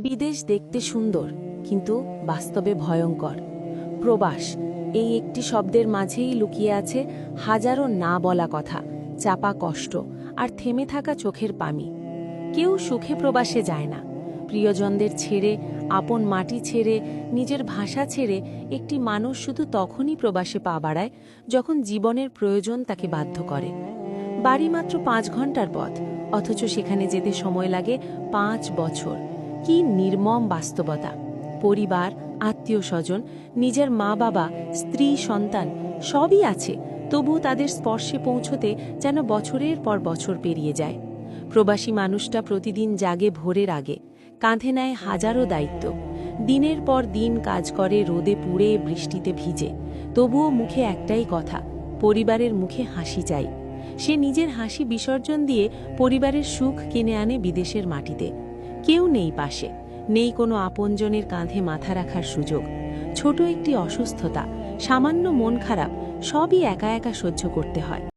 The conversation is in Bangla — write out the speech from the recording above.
বিদেশ দেখতে সুন্দর কিন্তু বাস্তবে ভয়ঙ্কর। প্রবাস এই একটি শব্দের মাঝেই লুকিয়ে আছে হাজারো না বলা কথা, চাপা কষ্ট আর থেমে থাকা চোখের পানি। কেউ সুখে প্রবাসে যায় না। প্রিয়জনদের ছেড়ে, আপন মাটি ছেড়ে, নিজের ভাষা ছেড়ে একটি মানুষ শুধু তখনই প্রবাসে পা বাড়ায় যখন জীবনের প্রয়োজন তাকে বাধ্য করে। বাড়ি মাত্র 5 ঘন্টার পথ, অথচ সেখানে যেতে সময় লাগে 5 বছর। কি নির্মম বাস্তবতা! পরিবার, আত্মীয় স্বজন, নিজের মা বাবা, স্ত্রী, সন্তান সবই আছে, তবুও তাদের স্পর্শে পৌঁছতে যেন বছরের পর বছর পেরিয়ে যায়। প্রবাসী মানুষটা প্রতিদিন জাগে ভোরের আগে, কাঁধে নেয় হাজারো দায়িত্ব। দিনের পর দিন কাজ করে, রোদে পুড়ে, বৃষ্টিতে ভিজে, তবুও মুখে একটাই কথা, পরিবারের মুখে হাসি চাই। সে নিজের হাসি বিসর্জন দিয়ে পরিবারের সুখ কিনে আনে বিদেশের মাটিতে। কেউ নেই পাশে, নেই কোনো আপনজনের কাঁধে মাথা রাখার সুযোগ। ছোট একটি অসুস্থতা, সামান্য মন খারাপ, সবই একা একা সহ্য করতে হয়।